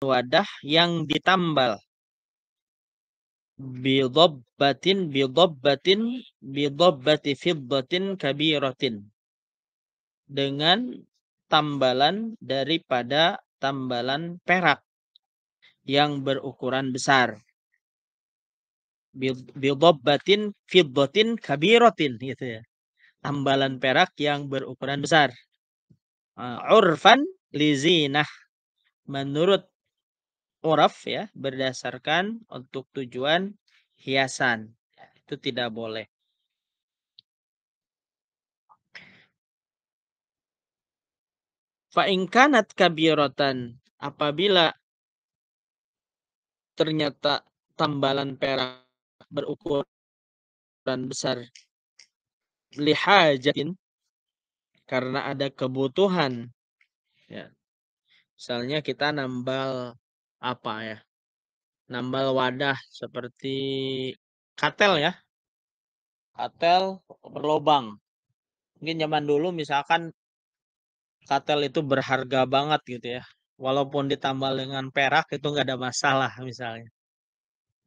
wadah yang ditambal bidobbati fiddatin kabiratin, dengan tambalan daripada tambalan perak yang berukuran besar. Bidobbatin fiddatin kabiratin, gitu ya. Tambalan perak yang berukuran besar. Urfan lizinah, menurut uraf ya, berdasarkan untuk tujuan hiasan. Itu tidak boleh. Fa in kanat kabiratan, apabila ternyata tambalan perak berukuran besar, lihajatin, karena ada kebutuhan ya. Misalnya kita nambal apa ya? Nambal wadah seperti katel ya. Katel berlobang. Mungkin zaman dulu misalkan katel itu berharga banget gitu ya. Walaupun ditambal dengan perak itu nggak ada masalah misalnya.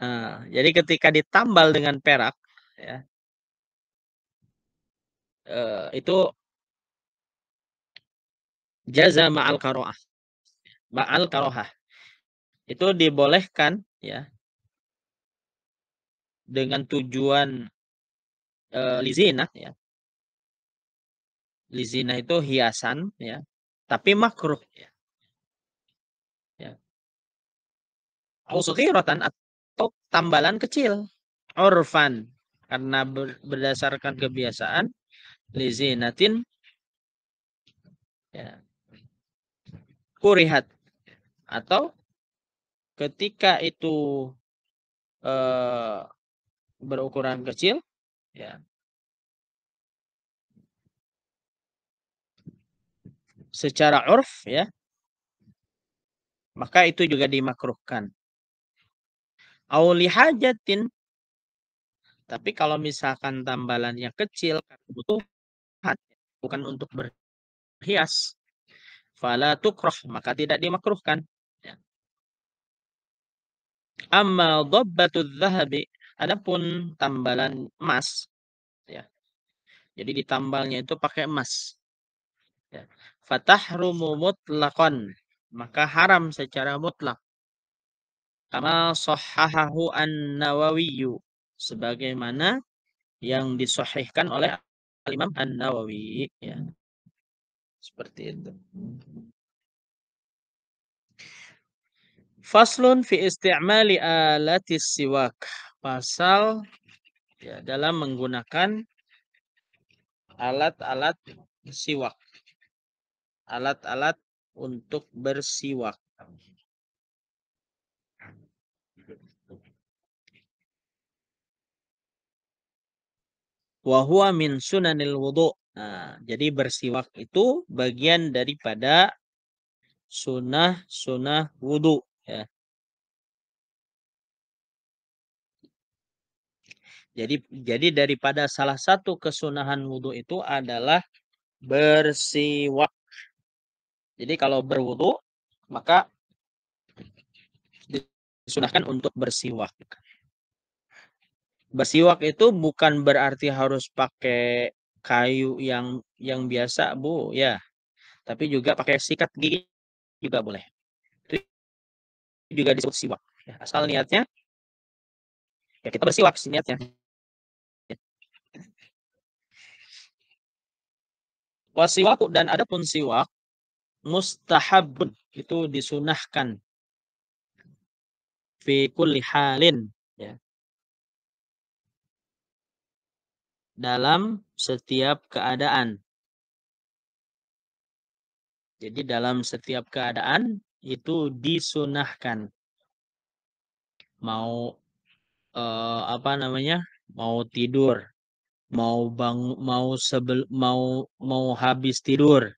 Nah, jadi ketika ditambal dengan perak ya, itu jaza ma'al karoah. Ma'al karohah. Itu dibolehkan ya dengan tujuan lizina ya. Lizina itu hiasan ya, tapi makruh ya. Ya. Ausghiratan, atau tambalan kecil. Urfan, karena berdasarkan kebiasaan, lizinatin ya, kurihat, atau ketika itu berukuran kecil ya, secara urf ya, maka itu juga dimakruhkan. Au lihajatin, tapi kalau misalkan tambalannya kecil karena kebutuhan, bukan untuk berhias, fala tukrah, maka tidak dimakruhkan ya. Amma dhabbatudz zahabi, adapun tambalan emas ya. Jadi ditambalnya itu pakai emas ya. Fatahrumu mutlaqan, maka haram secara mutlak. Kama sahhahahu An-Nawawi, sebagaimana yang disahihkan oleh Imam An-Nawawi ya. Seperti itu. Faslun fi isti'mali alatis siwak. Pasal ya, dalam menggunakan alat-alat siwak. Alat-alat untuk bersiwak. Wa huwa min sunanil wudu. Nah, jadi bersiwak itu bagian daripada sunnah wudu ya. Jadi daripada salah satu kesunahan wudu itu adalah bersiwak. Jadi kalau berwudu maka disunahkan untuk bersiwak. Bersiwak itu bukan berarti harus pakai kayu yang biasa, Bu, ya. Tapi juga pakai sikat gigi juga boleh. Itu juga disebut siwak. Ya, asal niatnya ya kita bersiwak niatnya. Wasiwaku, dan adapun siwak mustahabun, itu disunahkan fi kulli halin ya, dalam setiap keadaan. Jadi dalam setiap keadaan itu disunahkan. Mau apa namanya? Mau tidur, mau habis tidur,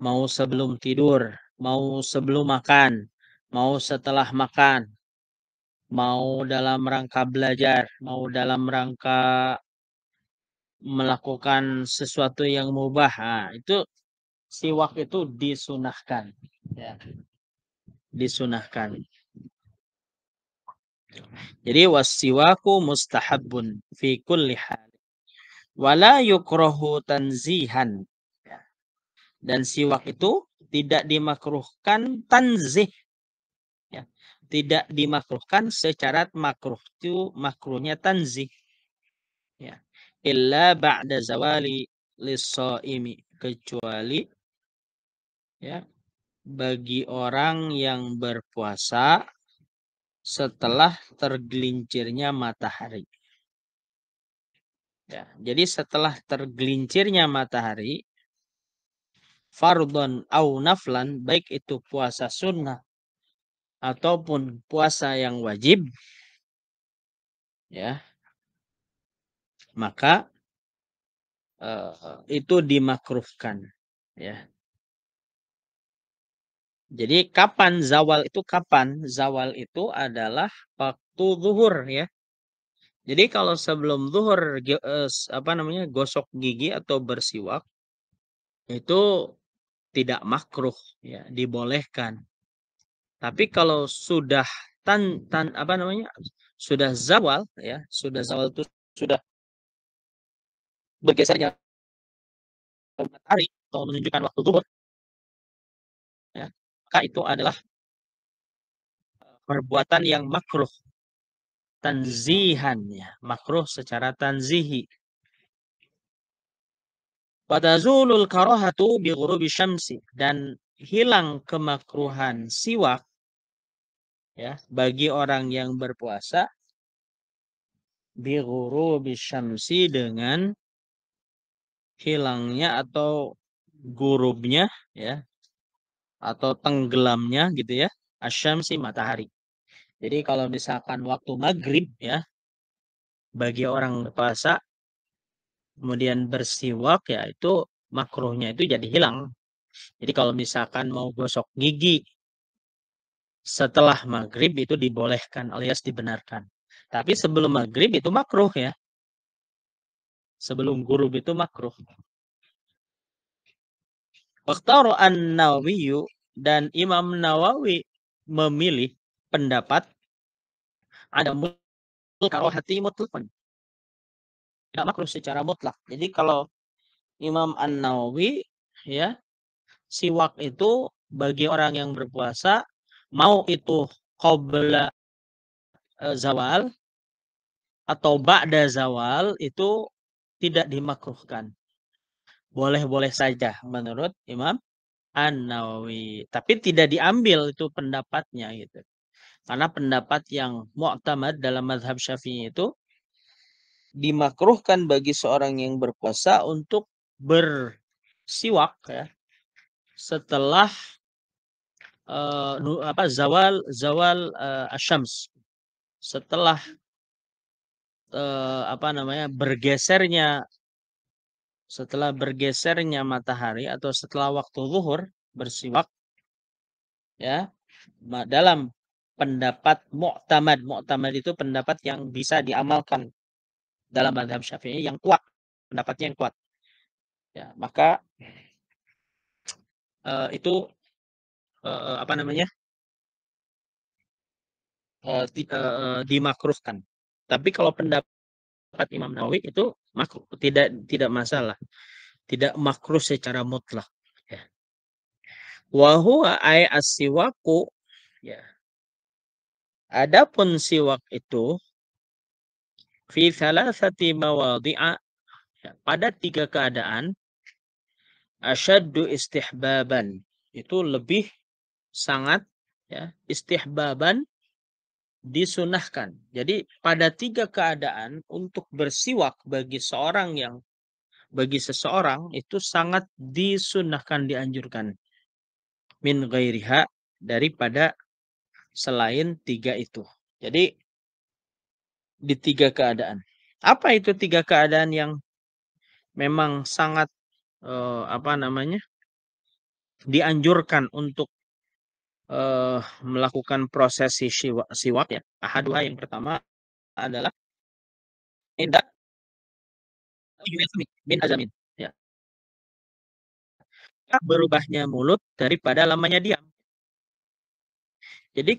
mau sebelum tidur, mau sebelum makan, mau setelah makan, mau dalam rangka belajar, mau dalam rangka melakukan sesuatu yang mubah. Nah, itu siwak itu disunahkan ya. disunahkan. Jadi wassiwaku mustahabun fi kulli hal. Wala yukrahu tanzihan. Dan siwak itu tidak dimakruhkan tanzih. Ya. Tidak dimakruhkan secara makruh. Itu makruhnya tanzih. Ya. Illa ba'da zawali lis-shaimi. Kecuali ya bagi orang yang berpuasa setelah tergelincirnya matahari. Ya, jadi setelah tergelincirnya matahari, fardhon au naflan, baik itu puasa sunnah ataupun puasa yang wajib, ya, maka itu dimakruhkan, ya. Jadi kapan zawal itu kapan? Zawal itu adalah waktu zuhur, ya. Jadi kalau sebelum zuhur gosok gigi atau bersiwak itu tidak makruh, ya, dibolehkan. Tapi kalau sudah sudah zawal, ya, sudah zawal itu sudah bergesernya matahari atau menunjukkan waktu zuhur, ya, maka itu adalah perbuatan yang makruh tanzihan, ya, makruh secara tanzihi. Watazulul karahatu bi ghurubi syamsi, dan hilang kemakruhan siwak, ya, bagi orang yang berpuasa bi ghurubi syamsi, dengan hilangnya atau gurubnya, ya, atau tenggelamnya gitu ya, asyamsi, matahari. Jadi kalau misalkan waktu maghrib, ya, bagi orang puasa kemudian bersiwak, ya, itu makruhnya itu jadi hilang. Jadi kalau misalkan mau gosok gigi setelah maghrib itu dibolehkan alias dibenarkan. Tapi sebelum maghrib itu makruh, ya. Sebelum gurub itu makruh. Waqtaru an-Nawawi, dan Imam Nawawi memilih pendapat ada karahati mutlaqan. Tidak makruh secara mutlak. Jadi kalau Imam An-Nawawi, ya, siwak itu bagi orang yang berpuasa mau itu qabla zawal atau ba'da zawal itu tidak dimakruhkan. Boleh-boleh saja menurut Imam An-Nawawi. Tapi tidak diambil itu pendapatnya gitu. Karena pendapat yang mu'tamad dalam mazhab Syafi'i itu dimakruhkan bagi seorang yang berpuasa untuk bersiwak, ya, setelah zawal asyams, setelah bergesernya matahari atau setelah waktu zuhur bersiwak, ya, dalam pendapat mu'tamad. Mu'tamad itu pendapat yang bisa diamalkan dalam mazhab Syafi'i, yang kuat, pendapatnya yang kuat, ya, maka itu dimakruhkan. Tapi kalau pendapat Imam Nawawi itu makruh, tidak masalah, tidak makruh secara mutlak, ya. Wa huwa ay as-siwaku, ya. Adapun siwak itu fi thalathati mawadhi'a, ya, pada 3 keadaan, asyaddu istihbaban, itu lebih sangat, ya, istihbaban, disunahkan. Jadi pada 3 keadaan untuk bersiwak bagi seseorang itu sangat disunahkan, dianjurkan, min ghairiha, daripada selain 3 itu. Jadi di 3 keadaan. Apa itu 3 keadaan yang memang sangat dianjurkan untuk melakukan prosesi siwak, ya. Ahadua, yang pertama adalah inda bin azamin, ya. Berubahnya mulut daripada lamanya diam. Jadi